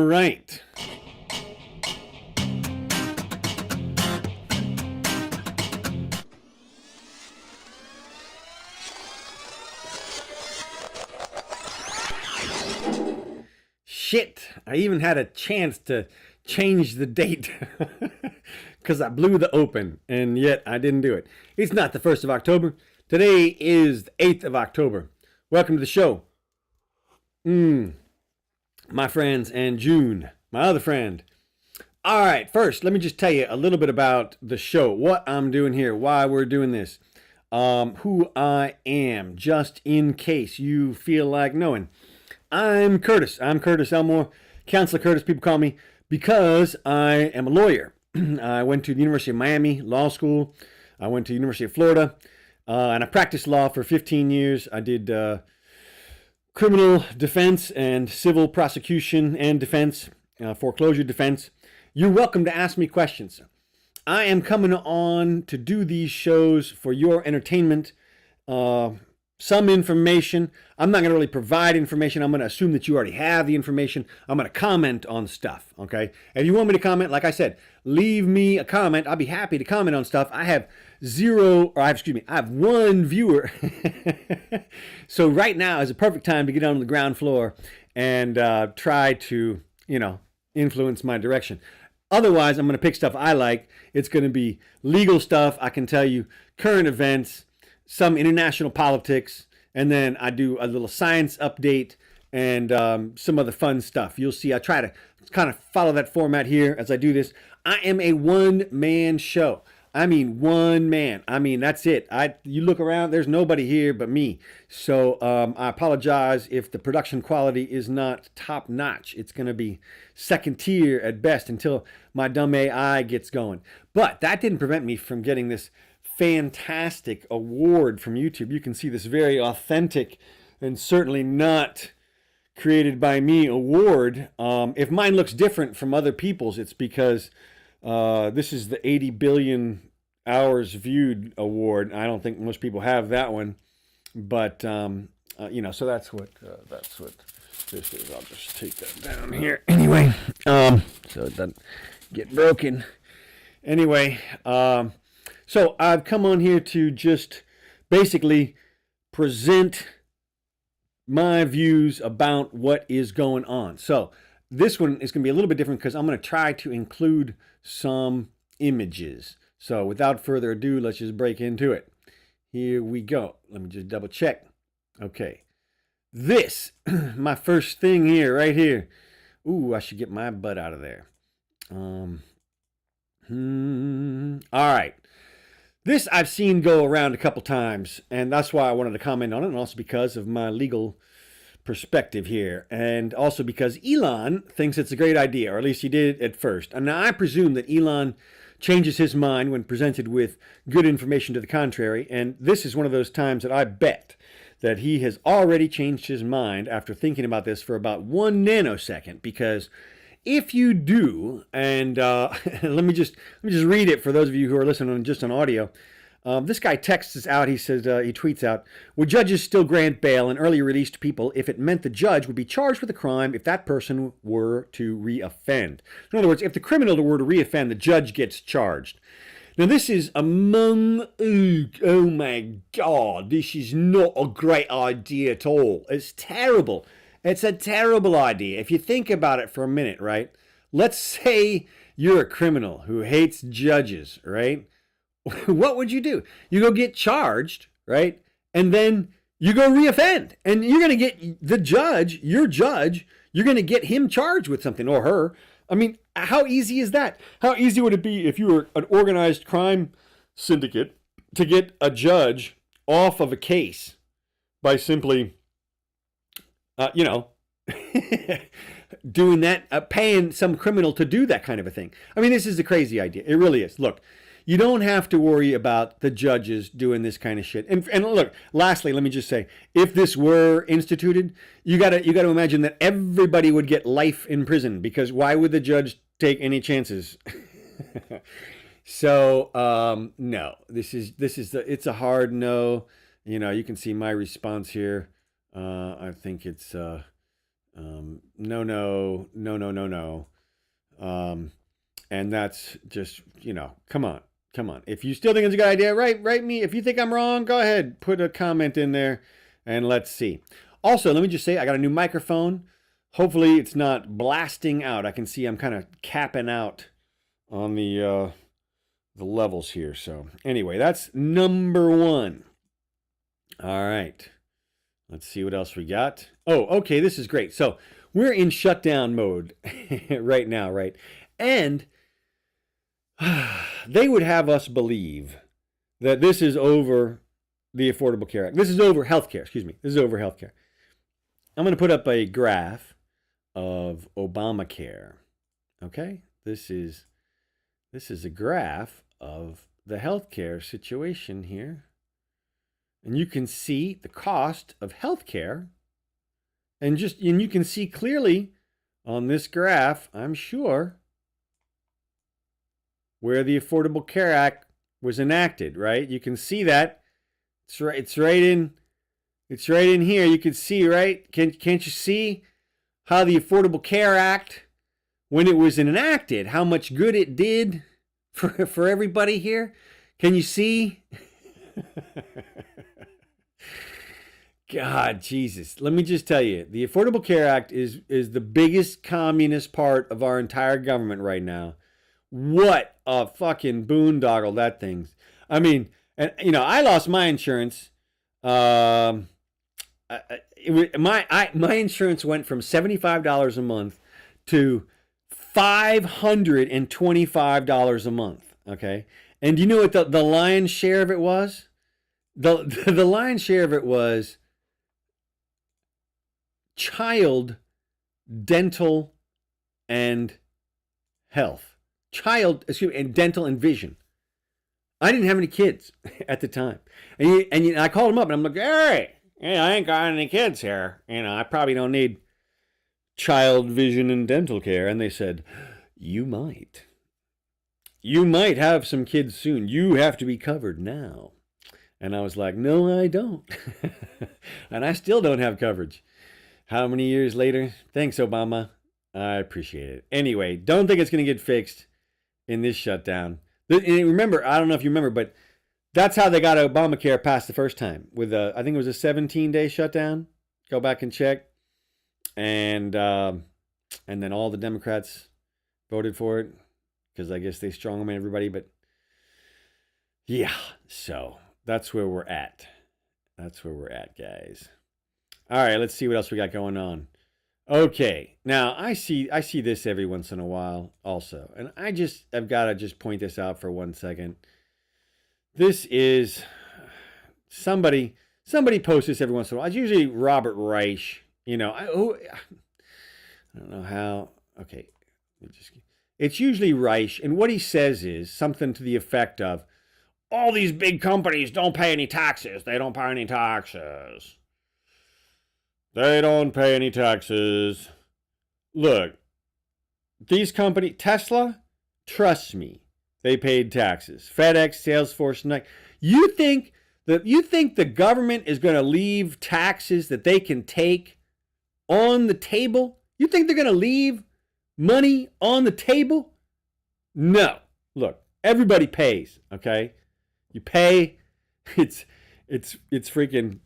right. Shit, I even had a chance to change the date because I blew the open, and yet I didn't do it. It's not the 1st of October. Today is the 8th of October. Welcome to the show. My friends, and June, my other friend. All right, first, let me just tell you a little bit about the show, what I'm doing here, why we're doing this, who I am, just in case you feel like knowing. I'm Curtis. I'm Curtis Elmore, Counselor Curtis, people call me, because I am a lawyer. I went to the University of Miami Law School. I went to the University of Florida, and I practiced law for 15 years. I did criminal defense and civil prosecution and defense, foreclosure defense. You're welcome to ask me questions. I am coming on to do these shows for your entertainment, some information. I'm not going to really provide information. I'm going to assume that you already have the information. I'm going to comment on stuff, okay? If you want me to comment, like I said, leave me a comment. I'll be happy to comment on stuff. I have one viewer. So right now is a perfect time to get on the ground floor and try to, influence my direction. Otherwise, I'm going to pick stuff I like. It's going to be legal stuff. I can tell you current events, some international politics, and then I do a little science update and some other fun stuff. You'll see I try to kind of follow that format here as I do this. I am a one-man show. I mean, one man. I mean, that's it. You look around, there's nobody here but me. So I apologize if the production quality is not top-notch. It's going to be second tier at best until my dumb AI gets going. But that didn't prevent me from getting this fantastic award from YouTube. You can see this very authentic and certainly not created by me award. If mine looks different from other people's, it's because this is the 80 billion hours viewed award. I don't think most people have that one, but so that's what this is. I'll just take that down here anyway, so it doesn't get broken. Anyway, so I've come on here to just basically present my views about what is going on. So this one is going to be a little bit different because I'm going to try to include some images. So without further ado, let's just break into it. Here we go. Let me just double check. Okay. This, my first thing here, right here. Ooh, I should get my butt out of there. All right. This I've seen go around a couple times, and that's why I wanted to comment on it, and also because of my legal perspective here, and also because Elon thinks it's a great idea, or at least he did at first. And now I presume that Elon changes his mind when presented with good information to the contrary, and this is one of those times that I bet that he has already changed his mind after thinking about this for about 1 nanosecond, because if you do, and let me just read it for those of you who are listening just on audio. This guy texts us out. He says, he tweets out, would judges still grant bail and early release to people if it meant the judge would be charged with a crime if that person were to reoffend? In other words, if the criminal were to reoffend, the judge gets charged. Now, this is oh my God, this is not a great idea at all. It's terrible. It's a terrible idea. If you think about it for a minute, right? Let's say you're a criminal who hates judges, right? What would you do? You go get charged, right? And then you go reoffend. And you're going to get the judge, your judge, you're going to get him charged with something, or her. I mean, how easy is that? How easy would it be if you were an organized crime syndicate to get a judge off of a case by simply doing that, paying some criminal to do that kind of a thing? I mean, this is a crazy idea. It really is. Look, you don't have to worry about the judges doing this kind of shit. And look, lastly, let me just say, if this were instituted, you gotta imagine that everybody would get life in prison, because why would the judge take any chances? So no, it's a hard no. You can see my response here. I think it's No, no, no, no, no, no. And that's just, come on, come on. If you still think it's a good idea, write me. If you think I'm wrong, go ahead, put a comment in there and let's see. Also, let me just say, I got a new microphone. Hopefully it's not blasting out. I can see I'm kind of capping out on the levels here. So anyway, that's number one. All right. Let's see what else we got. Oh, okay, this is great. So we're in shutdown mode right now, right? And they would have us believe that this is over the Affordable Care Act. This is over healthcare, excuse me. This is over healthcare. I'm going to put up a graph of Obamacare. Okay? This is a graph of the healthcare situation here. And you can see the cost of healthcare. And you can see clearly on this graph, I'm sure, where the Affordable Care Act was enacted, right? You can see that. It's right in here. You can see, right? Can't you see how the Affordable Care Act, when it was enacted, how much good it did for everybody here? Can you see? God, Jesus. Let me just tell you, the Affordable Care Act is the biggest communist part of our entire government right now. What a fucking boondoggle that thing's. I mean, and I lost my insurance. My insurance went from $75 a month to $525 a month. Okay, and do you know what the lion's share of it was? The lion's share of it was child dental and health. And dental and vision. I didn't have any kids at the time. And I called them up and I'm like, hey, I ain't got any kids here. I probably don't need child vision and dental care. And they said, you might. You might have some kids soon. You have to be covered now. And I was like, no, I don't. And I still don't have coverage. How many years later? Thanks, Obama. I appreciate it. Anyway, don't think it's going to get fixed in this shutdown. And remember, I don't know if you remember, but that's how they got Obamacare passed the first time. With I think it was a 17-day shutdown. Go back and check. And then all the Democrats voted for it because I guess they strong-armed everybody. But yeah, so that's where we're at. That's where we're at, guys. All right, let's see what else we got going on. Okay, now I see this every once in a while also, and I've got to just point this out for 1 second. This is somebody posts this every once in a while. It's usually Robert Reich. I don't know how. Okay, it's usually Reich, and what he says is something to the effect of, all these big companies don't pay any taxes. They don't pay any taxes. They don't pay any taxes. Look, these companies, Tesla, trust me, they paid taxes. FedEx, Salesforce, Nike. You think the government is going to leave taxes that they can take on the table? You think they're going to leave money on the table? No. Look, everybody pays, okay? You pay. It's freaking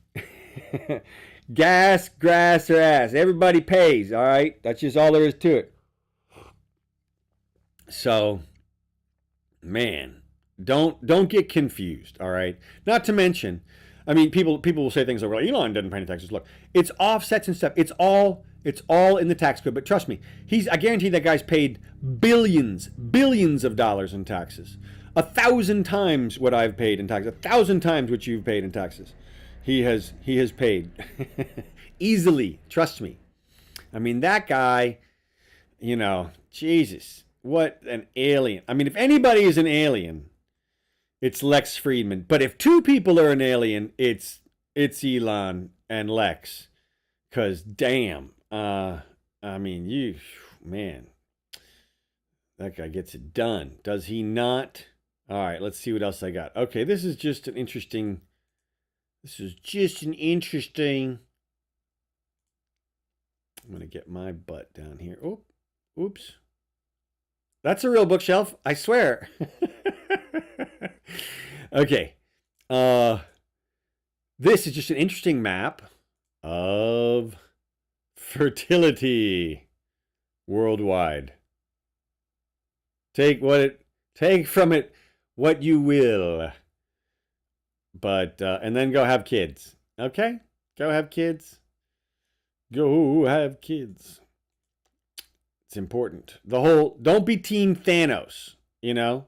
gas, grass, or ass. Everybody pays, all right? That's just all there is to it. So, man, don't get confused, all right? Not to mention, I mean, people will say things like, well, Elon doesn't pay any taxes. Look, it's offsets and stuff. It's all in the tax code. But trust me, I guarantee that guy's paid billions of dollars in taxes. 1,000 times what I've paid in taxes. 1,000 times what you've paid in taxes. He has paid easily. Trust me. I mean, that guy, Jesus, what an alien. I mean, if anybody is an alien, it's Lex Friedman. But if two people are an alien, it's Elon and Lex. 'Cause damn, I mean, man, that guy gets it done. Does he not? All right, let's see what else I got. Okay, this is just an interesting I'm going to get my butt down here. Oh, oops. That's a real bookshelf, I swear. Okay. This is just an interesting map of fertility worldwide. Take from it what you will. But and then go have kids. Okay? Go have kids. Go have kids. It's important. The whole don't be Team Thanos, you know?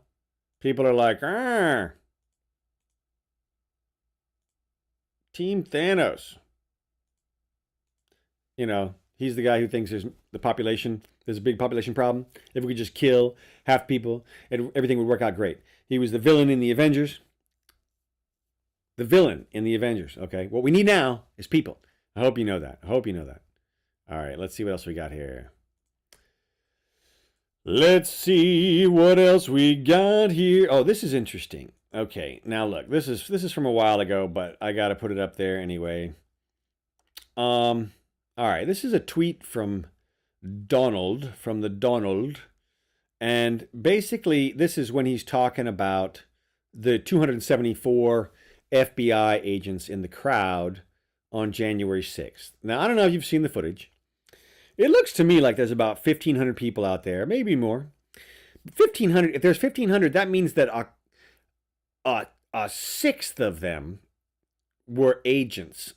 People are like, Team Thanos. You know, he's the guy who thinks there's a big population problem. If we could just kill half people, everything would work out great. He was the villain in the Avengers. Okay? What we need now is people. I hope you know that. All right, let's see what else we got here. Let's see what else we got here. Oh, this is interesting. Okay, now look, this is from a while ago, but I got to put it up there anyway. All right, this is a tweet from Donald, and basically this is when he's talking about the 274 FBI agents in the crowd on January 6th. Now, I don't know if you've seen the footage. It looks to me like there's about 1,500 people out there, maybe more. 1,500. If there's 1,500, that means that a sixth of them were agents.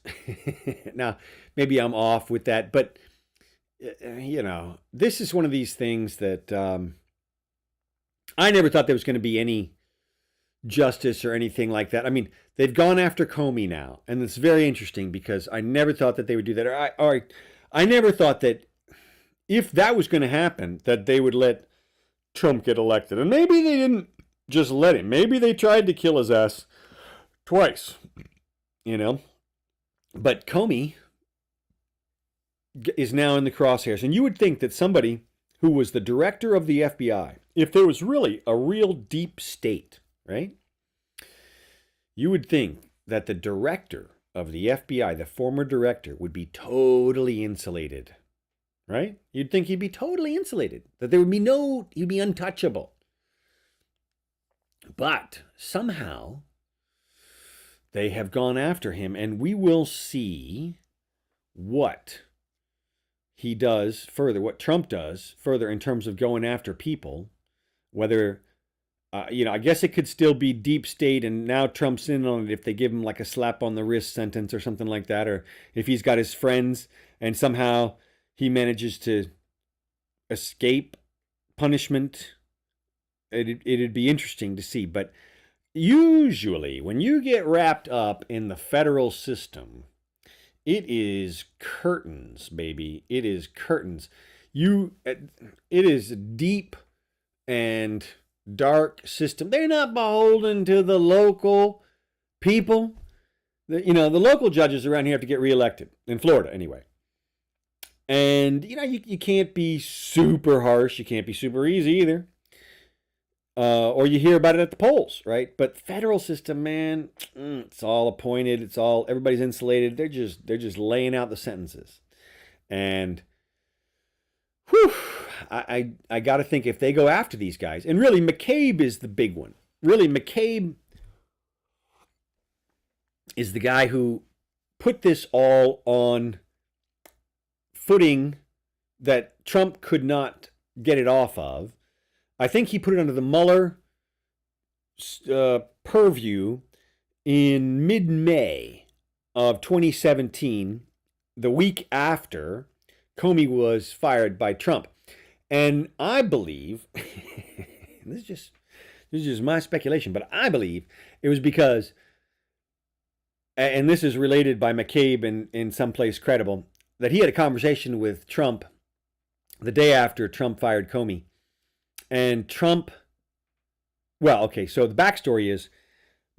Now, maybe I'm off with that, but you know, this is one of these things that I never thought there was going to be any justice or anything like that. I mean, they've gone after Comey now, and it's very interesting because I never thought that they would do that. Or I never thought that if that was going to happen, that they would let Trump get elected. And maybe they didn't just let him. Maybe they tried to kill his ass twice, you know. But Comey is now in the crosshairs. And you would think that somebody who was the director of the FBI, if there was really a real deep state, right? You would think that the director of the FBI, the former director, would be totally insulated, right? You'd think he'd be totally insulated, that there would be he'd be untouchable. But somehow they have gone after him, and we will see what he does further, what Trump does further in terms of going after people, whether I guess it could still be deep state, and now Trump's in on it if they give him like a slap on the wrist sentence or something like that, or if he's got his friends and somehow he manages to escape punishment. It'd be interesting to see. But usually when you get wrapped up in the federal system, it is curtains, baby. It is curtains. It is deep and dark system. They're not beholden to the local people. The local judges around here have to get reelected, in Florida anyway. And, you can't be super harsh. You can't be super easy either. Or you hear about it at the polls, right? But federal system, man, it's all appointed. Everybody's insulated. They're just laying out the sentences. And whew, I got to think if they go after these guys, and really McCabe is the big one. Really, McCabe is the guy who put this all on footing that Trump could not get it off of. I think he put it under the Mueller purview in mid-May of 2017, the week after Comey was fired by Trump. And I believe, this is just my speculation, but I believe it was because, and this is related by McCabe in someplace credible, that he had a conversation with Trump the day after Trump fired Comey. And Trump, so the backstory is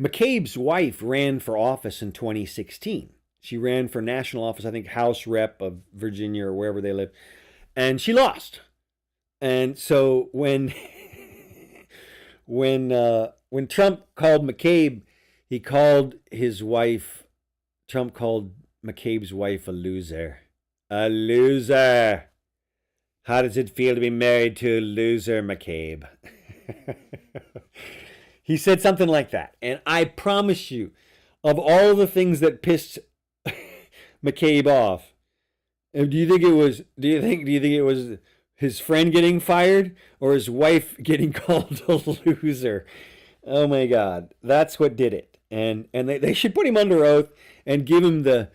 McCabe's wife ran for office in 2016. She ran for national office, I think House Rep of Virginia or wherever they live, and she lost. And so when Trump called McCabe, he called his wife, Trump called McCabe's wife a loser. A loser. How does it feel to be married to a loser, McCabe? He said something like that. And I promise you, of all the things that pissed McCabe off, do you think it was his friend getting fired or his wife getting called a loser? Oh my God, that's what did it. And they should put him under oath and give him the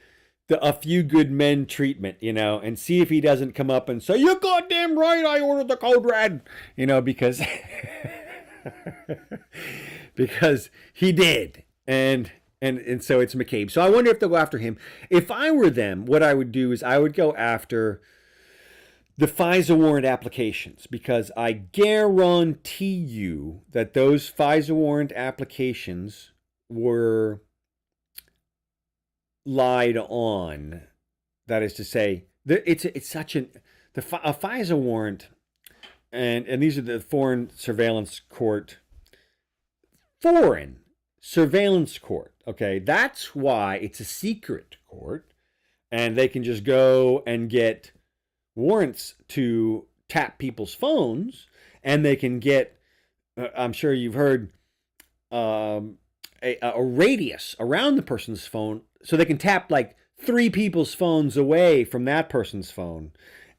a few good men treatment, and see if he doesn't come up and say, "You're goddamn right, I ordered the code red," because because he did. And so it's McCabe. So I wonder if they'll go after him. If I were them, what I would do is I would go after the FISA warrant applications, because I guarantee you that those FISA warrant applications were lied on. That is to say, it's such a FISA warrant, and these are the foreign surveillance court. Okay, that's why it's a secret court, and they can just go and get warrants to tap people's phones, and they can get, I'm sure you've heard, a radius around the person's phone, so they can tap like 3 people's phones away from that person's phone,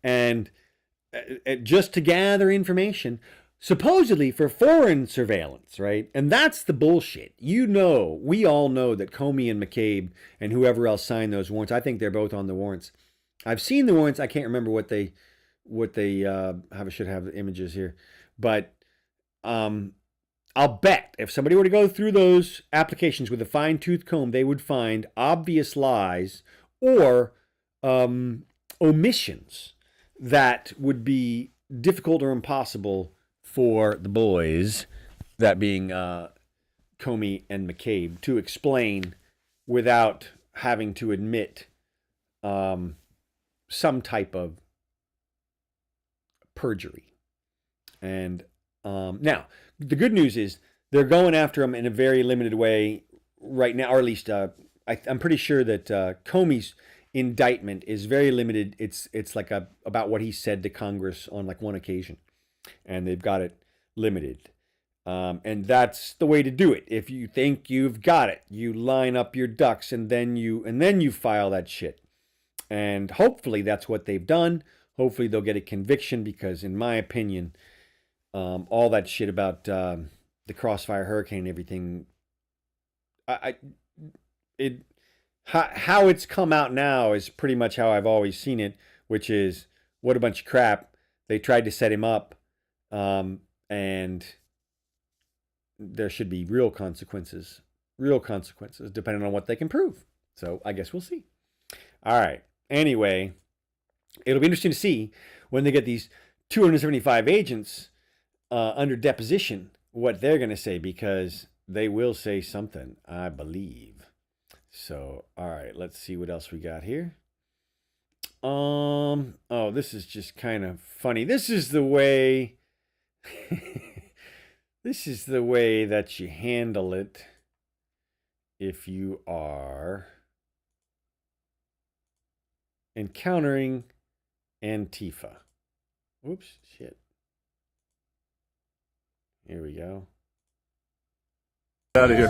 and just to gather information, supposedly for foreign surveillance, right? And that's the bullshit. We all know that Comey and McCabe and whoever else signed those warrants. I think they're both on the warrants. I've seen the warrants. I can't remember what they I should have the images here, but I'll bet if somebody were to go through those applications with a fine-tooth comb, they would find obvious lies or omissions that would be difficult or impossible for the boys, that being Comey and McCabe, to explain without having to admit some type of perjury. And now, the good news is they're going after him in a very limited way right now, or at least I'm pretty sure that Comey's indictment is very limited. It's like about what he said to Congress on like one occasion, and they've got it limited. And that's the way to do it. If you think you've got it, you line up your ducks, and then you file that shit. And hopefully that's what they've done. Hopefully they'll get a conviction, because in my opinion, all that shit about the Crossfire Hurricane and everything, how it's come out now is pretty much how I've always seen it, which is, what a bunch of crap. They tried to set him up, and there should be real consequences, depending on what they can prove. So I guess we'll see. All right. Anyway, it'll be interesting to see when they get these 275 agents under deposition, what they're going to say, because they will say something, I believe. So, all right, let's see what else we got here. Oh, this is just kind of funny. This is the way that you handle it if you are encountering Antifa. Oops, shit. Here we go. Out of here.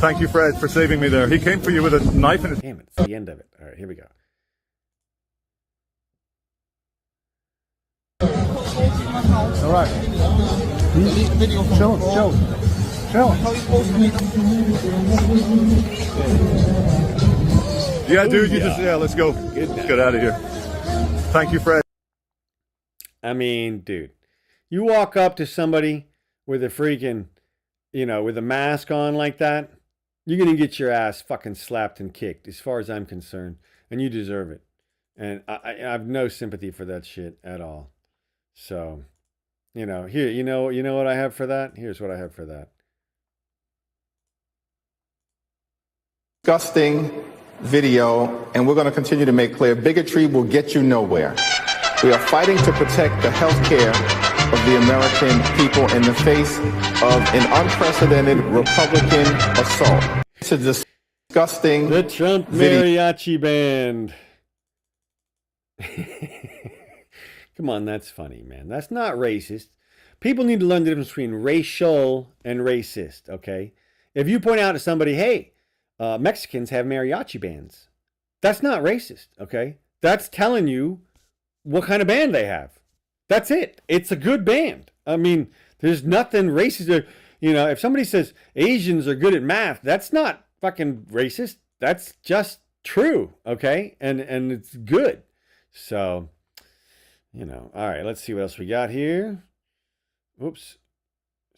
Thank you, Fred, for saving me there. He came for you with a knife in his... Damn it, it's the end of it. All right, here we go. All right. Chill. Yeah, dude, let's go. Let's get out of here. Thank you, Fred. I mean, dude, you walk up to somebody with a freaking, with a mask on like that, you're going to get your ass fucking slapped and kicked, as far as I'm concerned, and you deserve it. And I have no sympathy for that shit at all. So, here, you know what I have for that? Here's what I have for that. Disgusting video, and we're going to continue to make clear, bigotry will get you nowhere. We are fighting to protect the health care of the American people in the face of an unprecedented Republican assault. It's a disgusting The Trump Mariachi Band. Come on, that's funny, man. That's not racist. People need to learn the difference between racial and racist, okay? If you point out to somebody, hey, Mexicans have mariachi bands, that's not racist, okay? That's telling you what kind of band they have. That's it. It's a good band. I mean, there's nothing racist. If somebody says Asians are good at math, that's not fucking racist. That's just true, okay? And it's good. So, all right, let's see what else we got here. Oops.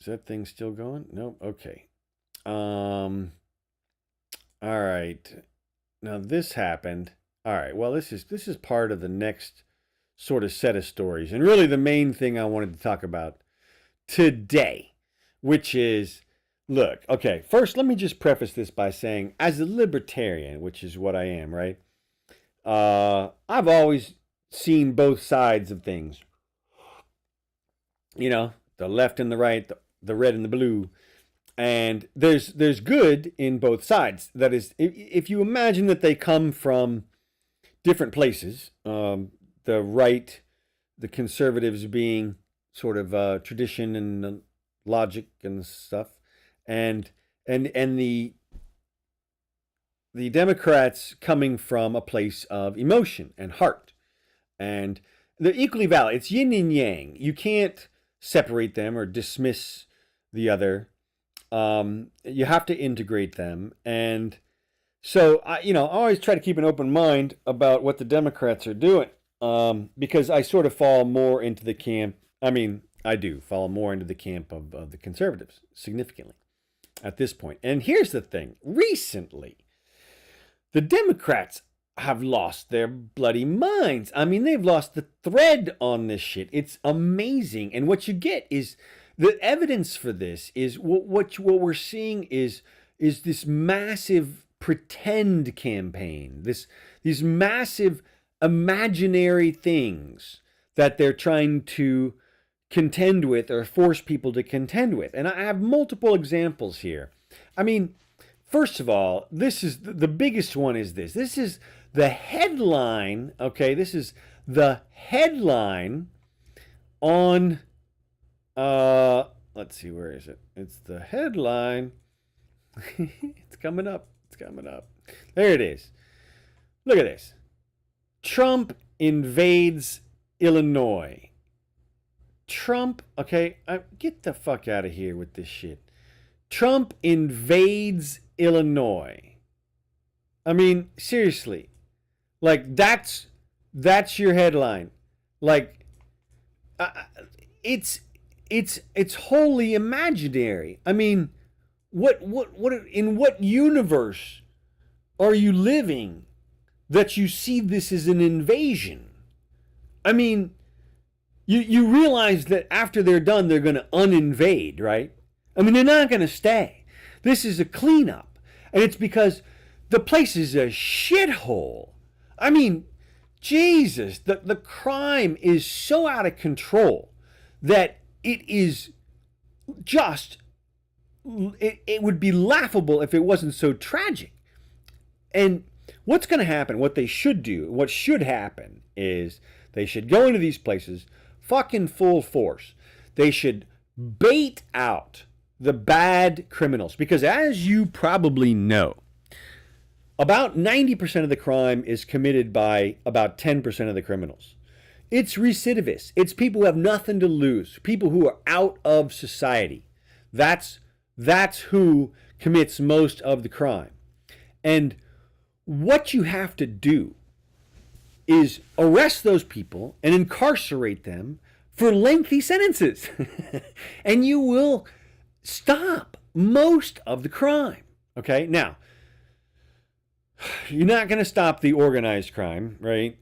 Is that thing still going? Nope. Okay. All right. Now this happened. All right. Well, this is part of the next sort of set of stories, and really the main thing I wanted to talk about today, which is, look, okay, first let me just preface this by saying, as a libertarian, which is what I am, right? I've always seen both sides of things. The left and the right, the red and the blue. And there's good in both sides. That is, if you imagine that they come from different places, the right, the conservatives being sort of tradition and logic and stuff, and the Democrats coming from a place of emotion and heart, and they're equally valid. It's yin and yang. You can't separate them or dismiss the other. You have to integrate them. And so I always try to keep an open mind about what the Democrats are doing, because I sort of fall more into the camp. I do fall more into the camp of the conservatives significantly at this point. And here's the thing. Recently, the Democrats have lost their bloody minds. They've lost the thread on this shit. It's amazing. And what you get is the evidence for this is what we're seeing is this massive pretend campaign, these massive imaginary things that they're trying to contend with or force people to contend with. And I have multiple examples here. First of all, this is the biggest one is this. This is the headline, okay? This is the headline on, let's see, where is it? It's the headline. It's coming up. There it is. Look at this. Trump invades Illinois. Trump, okay, get the fuck out of here with this shit. Trump invades Illinois. Seriously. Like, that's your headline. Like, it's wholly imaginary. What in what universe are you living that you see this as an invasion? You realize that after they're done, they're going to uninvade, right? They're not going to stay. This is a cleanup. And it's because the place is a shithole. Jesus, the crime is so out of control that it is just, it would be laughable if it wasn't so tragic. And what's going to happen, what they should do, what should happen is they should go into these places fucking full force. They should bait out the bad criminals, because as you probably know, about 90% of the crime is committed by about 10% of the criminals. It's recidivist. It's people who have nothing to lose, people who are out of society. That's who commits most of the crime. And what you have to do is arrest those people and incarcerate them for lengthy sentences. And you will stop most of the crime. Okay? Now, you're not going to stop the organized crime, right?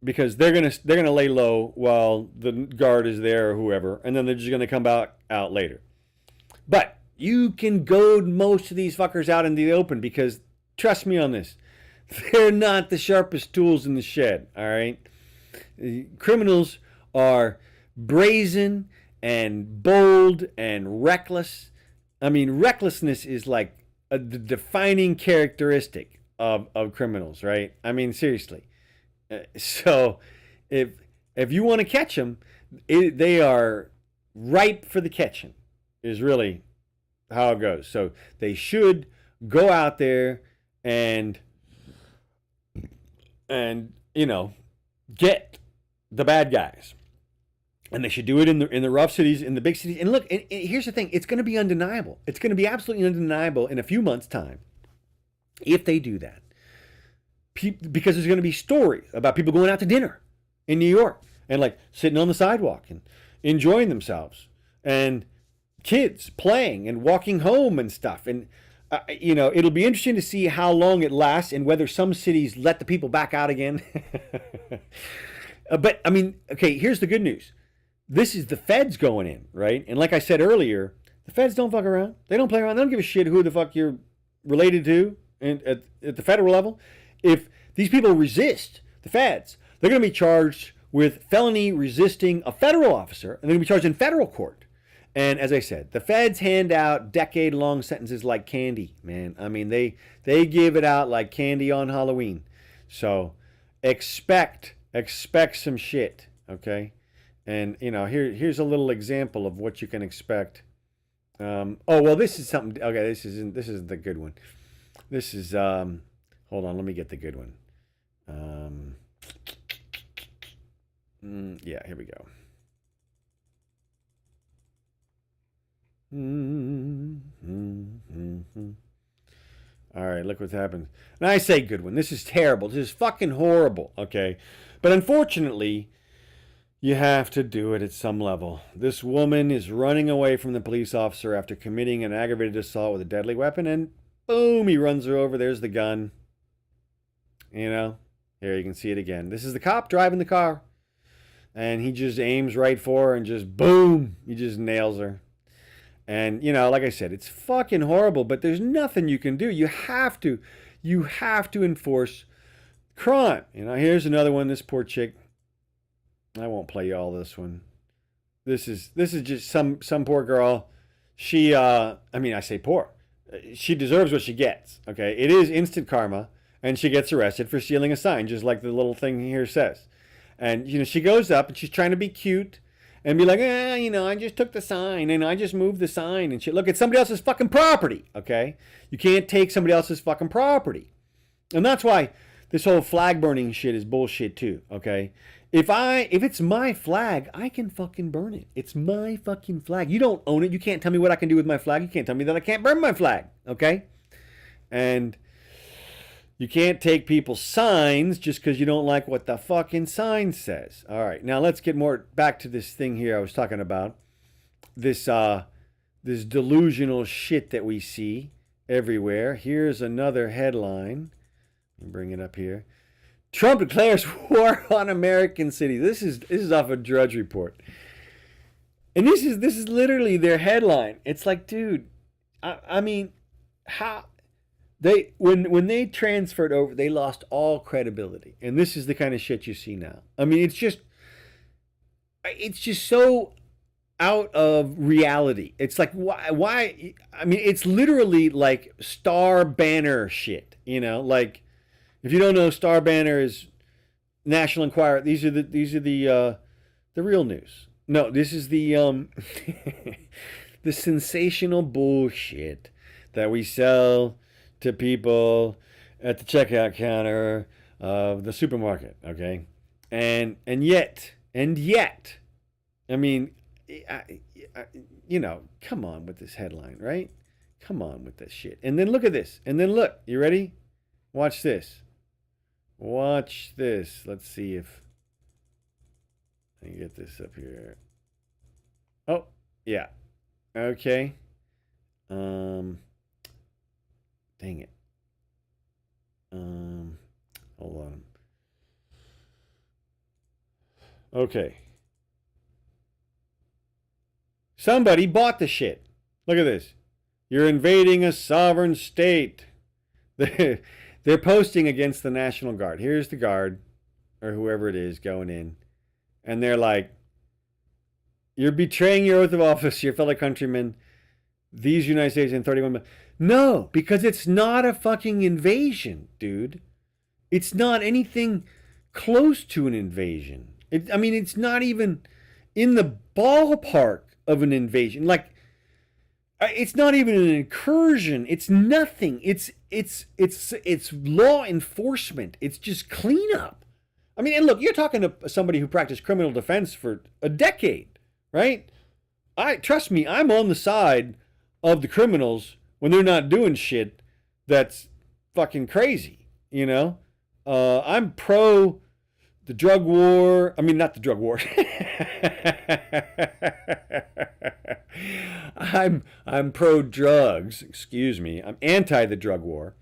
Because they're going to lay low while the guard is there or whoever, and then they're just going to come out later. But you can goad most of these fuckers out into the open, because trust me on this, they're not the sharpest tools in the shed, all right? Criminals are brazen and bold and reckless. Recklessness is like the defining characteristic of criminals, right? Seriously. So if you want to catch them, they are ripe for the catching. Is really how it goes. So they should go out there and get the bad guys. And they should do it in the rough cities, in the big cities. And look, and here's the thing. It's going to be undeniable. It's going to be absolutely undeniable in a few months' time if they do that. Because there's going to be stories about people going out to dinner in New York and like sitting on the sidewalk and enjoying themselves. And kids playing and walking home and stuff. And, it'll be interesting to see how long it lasts and whether some cities let the people back out again. But, I mean, okay, here's the good news. This is the feds going in, right? And like I said earlier, the feds don't fuck around. They don't play around. They don't give a shit who the fuck you're related to at the federal level. If these people resist the feds, they're going to be charged with felony resisting a federal officer, and they're going to be charged in federal court. And as I said, the feds hand out decade-long sentences like candy, man. I mean, they give it out like candy on Halloween. So expect some shit, okay? And here's a little example of what you can expect. This is something. Okay, this isn't the good one. This is hold on, let me get the good one. Yeah, here we go. All right, look what's happened. And I say good one. This is terrible. This is fucking horrible. Okay, but unfortunately, you have to do it at some level. This woman is running away from the police officer after committing an aggravated assault with a deadly weapon, and boom, he runs her over. There's the gun. Here you can see it again. This is the cop driving the car, and he just aims right for her and just boom, he just nails her. And, like I said, it's fucking horrible, but there's nothing you can do. You have to enforce crime. Here's another one. This poor chick. I won't play you all this one. This is just some poor girl. She, I say poor. She deserves what she gets, okay? It is instant karma, and she gets arrested for stealing a sign, just like the little thing here says. And, she goes up, and she's trying to be cute and be like, I just took the sign, and I just moved the sign and shit. Look, it's somebody else's fucking property, okay? You can't take somebody else's fucking property. And that's why this whole flag burning shit is bullshit too, okay? If it's my flag, I can fucking burn it. It's my fucking flag. You don't own it. You can't tell me what I can do with my flag. You can't tell me that I can't burn my flag, okay? And you can't take people's signs just because you don't like what the fucking sign says. All right, now let's get more back to this thing here I was talking about. This delusional shit that we see everywhere. Here's another headline. Let me bring it up here. Trump declares war on American cities. This is off a Drudge Report. And this is literally their headline. It's like, dude, I mean, how when they transferred over, they lost all credibility. And this is the kind of shit you see now. I mean, it's just so out of reality. It's like, why? I mean, it's literally like Star Banner shit, like, if you don't know, Star Banner is National Enquirer. These are the real news. No, this is the the sensational bullshit that we sell to people at the checkout counter of the supermarket. Okay, and yet, I mean, come on with this headline, right? Come on with this shit. And then look at this. And then look, you ready? Watch this. Watch this. Let's see if I can get this up here. Oh, yeah. Okay. Dang it. Hold on. Okay. Somebody bought the shit. Look at this. You're invading a sovereign state. They're posting against the National Guard. Here's the guard, or whoever it is, going in. And they're like, you're betraying your oath of office, your fellow countrymen. These United States and 31 million. No, because it's not a fucking invasion, dude. It's not anything close to an invasion. I mean, it's not even in the ballpark of an invasion. Like, it's not even an incursion. It's nothing. It's law enforcement. It's just cleanup. I mean, and look, you're talking to somebody who practiced criminal defense for a decade, right? Trust me, I'm on the side of the criminals when they're not doing shit that's fucking crazy, you know? I'm pro the drug war. I mean, not the drug war. I'm pro drugs, excuse me. I'm anti the drug war.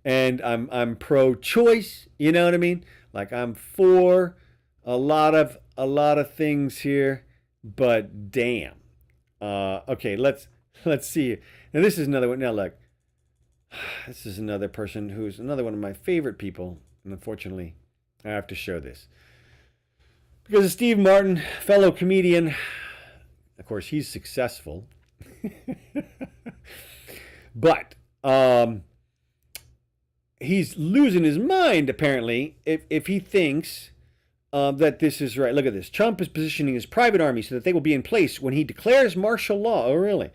And I'm pro choice, you know what I mean? Like, I'm for a lot of things here, but damn. Okay, let's see. Now this is another one. Now look, this is another person who's another one of my favorite people, and unfortunately, I have to show this because of Steve Martin, fellow comedian. Of course, he's successful, but he's losing his mind apparently if he thinks that this is right. Look at this. Trump is positioning his private army so that they will be in place when he declares martial law. Oh, really?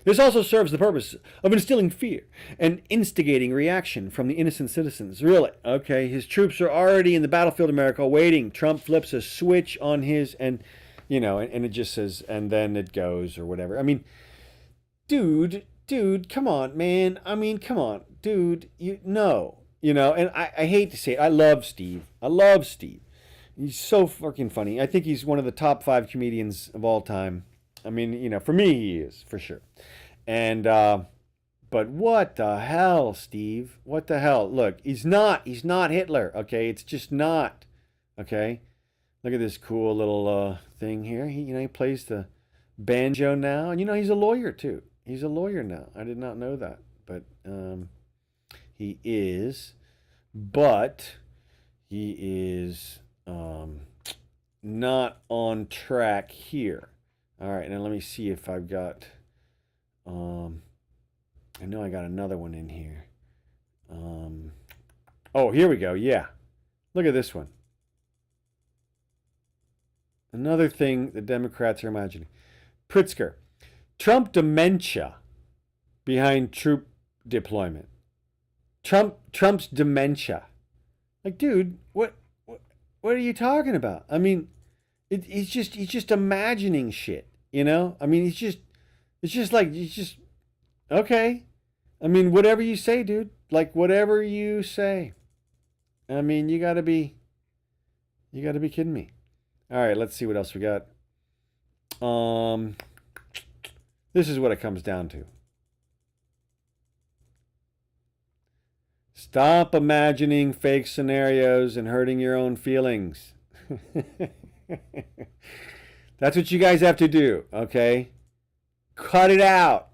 This also serves the purpose of instilling fear and instigating reaction from the innocent citizens. Really? Okay. His troops are already in the battlefield, America, waiting. Trump flips a switch on his, and, you know, and it just says, and then it goes, or whatever. I mean, dude, come on, man. I mean, come on, dude. You know, and I hate to say it. I love Steve. He's so fucking funny. I think he's one of the top 5 comedians of all time. I mean, you know, for me, he is, for sure. And, but what the hell, Steve? What the hell? Look, he's not Hitler, okay? It's just not, okay? Look at this cool little thing here. He plays the banjo now. And, he's a lawyer, too. He's a lawyer now. I did not know that. But he is. But he is not on track here. All right, now let me see if I've got, I know I got another one in here. Oh, here we go, yeah. Look at this one. Another thing the Democrats are imagining. Pritzker, Trump dementia behind troop deployment. Trump's dementia. Like, dude, what are you talking about? I mean, he's just imagining shit, I mean, it's just okay. I mean, whatever you say, dude. Like, whatever you say. I mean, you gotta be kidding me. All right, let's see what else we got. This is what it comes down to. Stop imagining fake scenarios and hurting your own feelings. That's what you guys have to do, okay? Cut it out.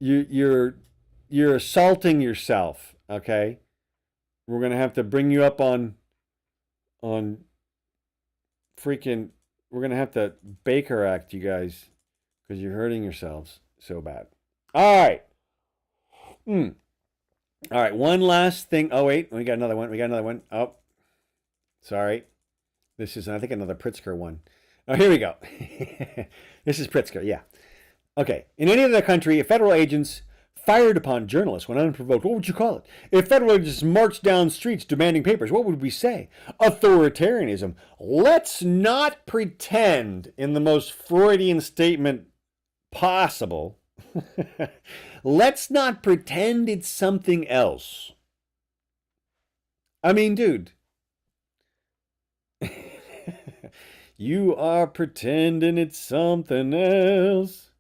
You're assaulting yourself, okay? We're gonna have to bring you up on freaking. We're gonna have to Baker Act you guys because you're hurting yourselves so bad. All right. All right. One last thing. Oh wait, we got another one. Oh, sorry. This is, I think, another Pritzker one. Oh, here we go. This is Pritzker, yeah. Okay. In any other country, if federal agents fired upon journalists when unprovoked, what would you call it? If federal agents marched down streets demanding papers, what would we say? Authoritarianism. Let's not pretend, in the most Freudian statement possible, let's not pretend it's something else. I mean, dude. You are pretending it's something else.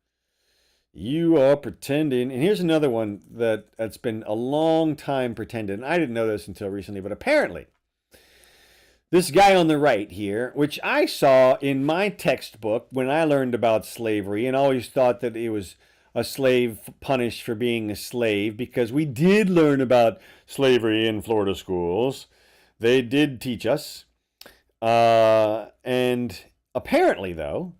You are pretending. And here's another one that's been a long time pretending. I didn't know this until recently, but apparently this guy on the right here, which I saw in my textbook when I learned about slavery and always thought that it was a slave punished for being a slave, because we did learn about slavery in Florida schools. They did teach us. And apparently, though,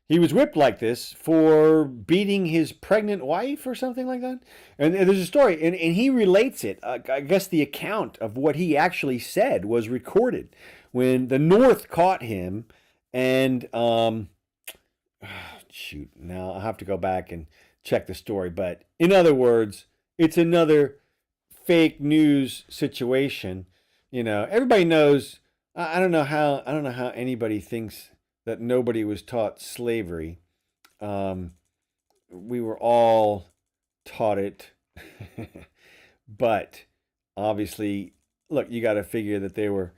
he was whipped like this for beating his pregnant wife or something like that. And there's a story, and he relates it. I guess the account of what he actually said was recorded when the North caught him And shoot, now I'll have to go back and check the story. But in other words, it's another fake news situation. You know, everybody knows. I don't know how anybody thinks that nobody was taught slavery. We were all taught it, but obviously, look, you got to figure that there were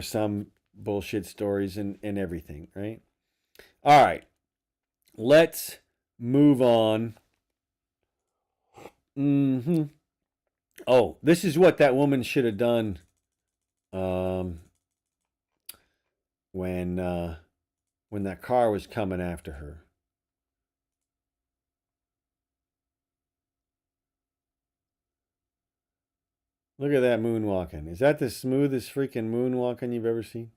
some bullshit stories and everything, right? All right, let's move on. Oh, this is what that woman should have done when that car was coming after her. Look at that moonwalking. Is that the smoothest freaking moonwalking you've ever seen?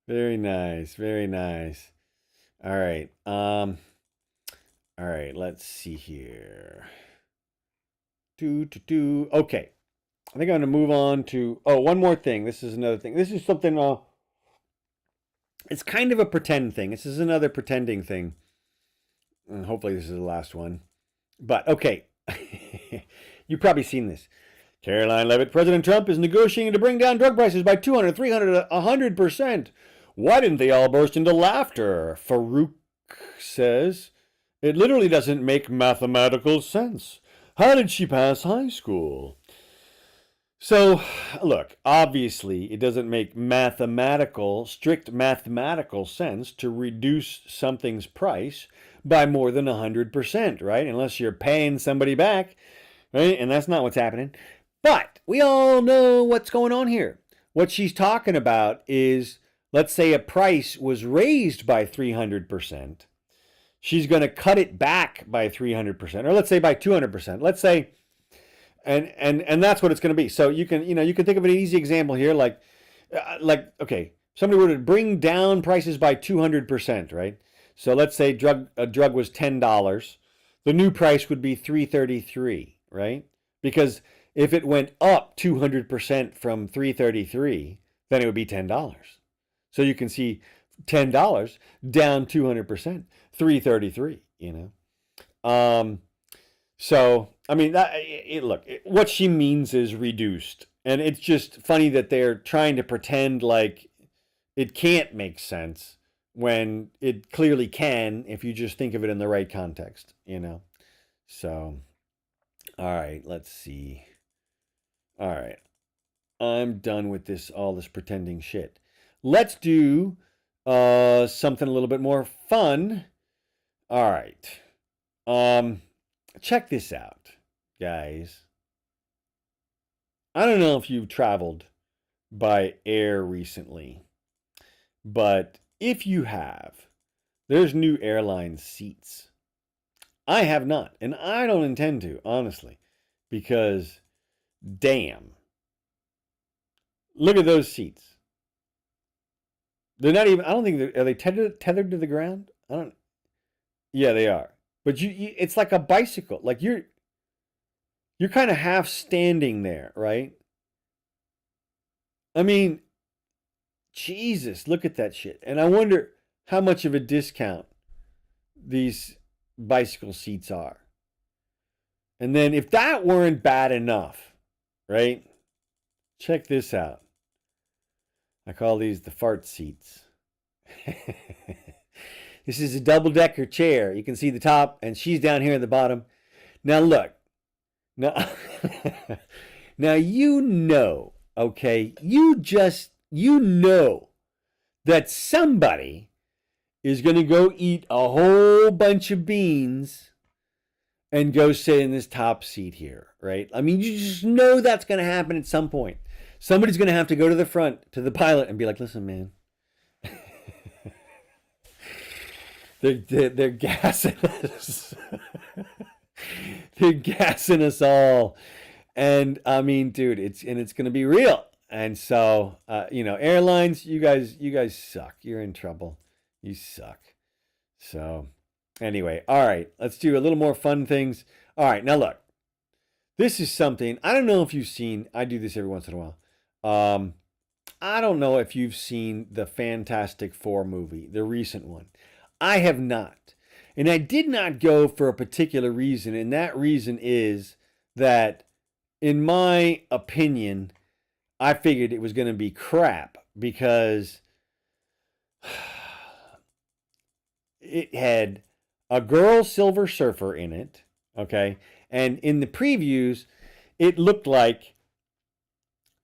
Very nice, very nice. All right. All right, let's see here. Okay. I think I'm going to move on to one more thing. This is another thing. This is something it's kind of a pretend thing. This is another pretending thing. And hopefully this is the last one. But okay. You've probably seen this. Caroline Levitt, President Trump is negotiating to bring down drug prices by 200, 300, 100%. Why didn't they all burst into laughter? Farouk says, it literally doesn't make mathematical sense. How did she pass high school? So, look, obviously it doesn't make strict mathematical sense to reduce something's price by more than 100%, right? Unless you're paying somebody back, right? And that's not what's happening. But we all know what's going on here. What she's talking about is, let's say a price was raised by 300%. She's going to cut it back by 300%, or let's say by 200%. Let's say, and that's what it's going to be. So you can think of an easy example here, like okay, somebody were to bring down prices by 200%, right? So let's say a drug was $10. The new price would be $3.33, right? Because if it went up 200% from $3.33, then it would be $10. So you can see $10 down 200%, $3.33, So, I mean, look, what she means is reduced. And it's just funny that they're trying to pretend like it can't make sense when it clearly can if you just think of it in the right context, So, all right, let's see. All right, I'm done with all this pretending shit. Let's do something a little bit more fun. All right. Check this out, guys. I don't know if you've traveled by air recently, but if you have, there's new airline seats. I have not, and I don't intend to, honestly, because damn. Look at those seats. They're not even, I don't think, are they tethered to the ground? Yeah, they are. But it's like a bicycle. Like you're kind of half standing there, right? I mean, Jesus, look at that shit. And I wonder how much of a discount these bicycle seats are. And then if that weren't bad enough, right? Check this out. I call these the fart seats. This is a double-decker chair. You can see the top, and she's down here at the bottom. Now look. Now, okay? You know that somebody is going to go eat a whole bunch of beans and go sit in this top seat here, right? I mean, you just know that's going to happen at some point. Somebody's going to have to go to the front, to the pilot, and be like, listen, man. They're gassing us. They're gassing us all. And I mean, dude, it's going to be real. And so, airlines, you guys suck. You're in trouble. You suck. So, Anyway, all right, let's do a little more fun things. All right, now look, this is something, I don't know if you've seen, I do this every once in a while. I don't know if you've seen the Fantastic Four movie, the recent one. I have not. And I did not go for a particular reason, and that reason is that, in my opinion, I figured it was going to be crap because it had a girl Silver Surfer in it, okay? And in the previews, it looked like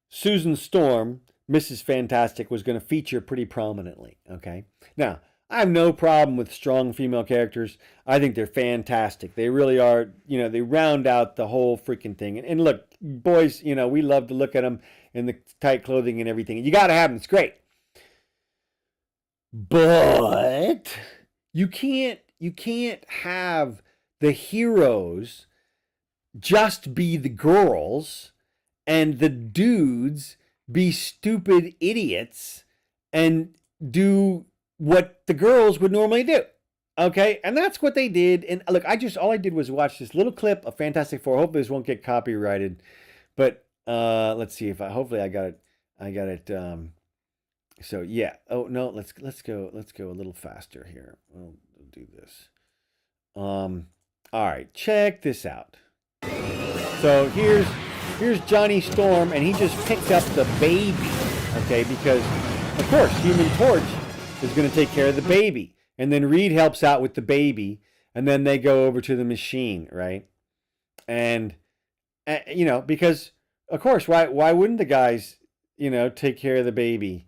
Susan Storm, Mrs. Fantastic, was going to feature pretty prominently, okay? Now, I have no problem with strong female characters. I think they're fantastic. They really are, they round out the whole freaking thing. And look, boys, we love to look at them in the tight clothing and everything. You got to have them. It's great. But you can't have the heroes just be the girls and the dudes be stupid idiots and do what the girls would normally do. Okay? And that's what they did. And look, all I did was watch this little clip of Fantastic Four. Hopefully this won't get copyrighted. But let's see if hopefully I got it. So yeah. Oh no, let's go a little faster here. We'll do this. All right, check this out. So here's Johnny Storm, and he just picked up the baby. Okay, because of course Human Torch is going to take care of the baby. And then Reed helps out with the baby. And then they go over to the machine, right? And, because, of course, why wouldn't the guys, take care of the baby?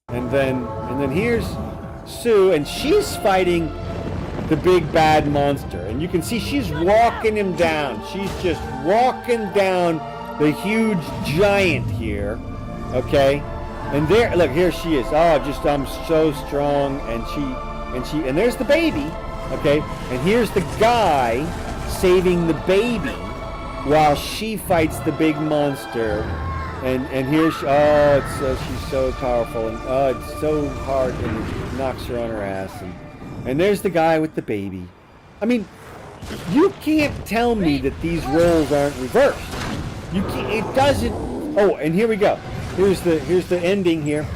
And then here's Sue, and she's fighting the big bad monster. And you can see she's walking him down. She's just walking down the huge giant here, okay? And there, look, here she is. Oh, I'm so strong. And there's the baby, okay? And here's the guy saving the baby while she fights the big monster. And here she's so powerful. And it's so hard, and it knocks her on her ass. And there's the guy with the baby. I mean, you can't tell me that these roles aren't reversed. You can't, it doesn't. Oh, and here we go. Here's the ending here.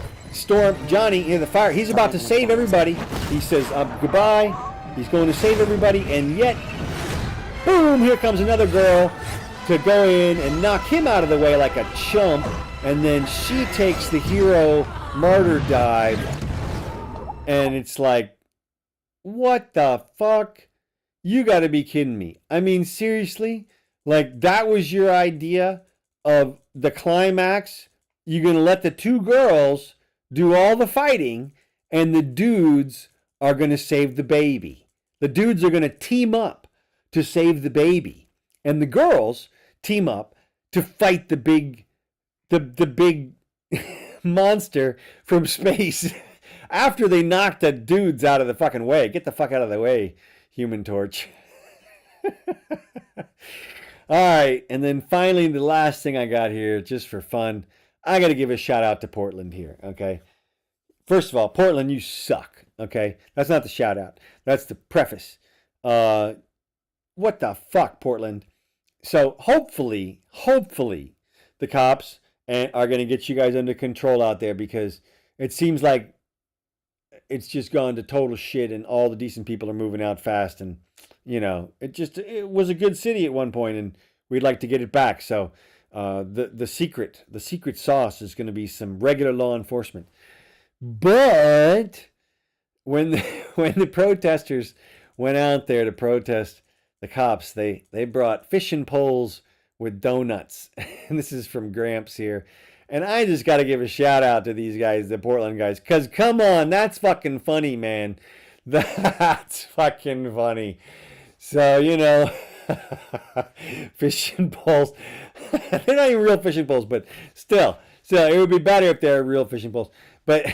Johnny in the fire. He's about to save everybody. He says goodbye. He's going to save everybody, and yet, boom! Here comes another girl to go in and knock him out of the way like a chump, and then she takes the hero martyr dive, and it's like, what the fuck? You got to be kidding me! I mean, seriously, like that was your idea of the climax? You're gonna let the two girls do all the fighting, and the dudes are going to save the baby. The dudes are going to team up to save the baby, and the girls team up to fight the big monster from space after they knock the dudes out of the fucking way. Get the fuck out of the way, Human Torch. All right, and then finally the last thing I got here, just for fun, I got to give a shout out to Portland here, okay? First of all, Portland, you suck, okay? That's not the shout out. That's the preface. What the fuck, Portland? So hopefully, the cops are going to get you guys under control out there, because it seems like it's just gone to total shit and all the decent people are moving out fast. And, it was a good city at one point, and we'd like to get it back. So the secret sauce is going to be some regular law enforcement. But when the protesters went out there to protest the cops, they brought fishing poles with donuts. And this is from Gramps here. And I just got to give a shout out to these guys, the Portland guys, because come on, that's fucking funny, man. That's fucking funny. So, fishing poles. They're not even real fishing poles, but still, it would be better if they're real fishing poles. But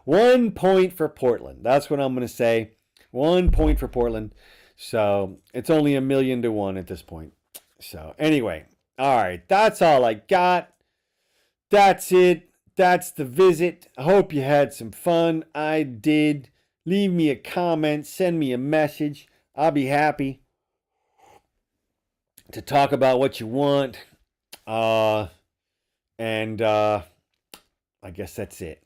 1 point for Portland. That's what I'm going to say. 1 point for Portland. So it's only 1,000,000 to 1 at this point. So anyway, all right, that's all I got. That's it. That's the visit. I hope you had some fun. I did. leave me a comment, send me a message. I'll be happy to talk about what you want. And I guess that's it.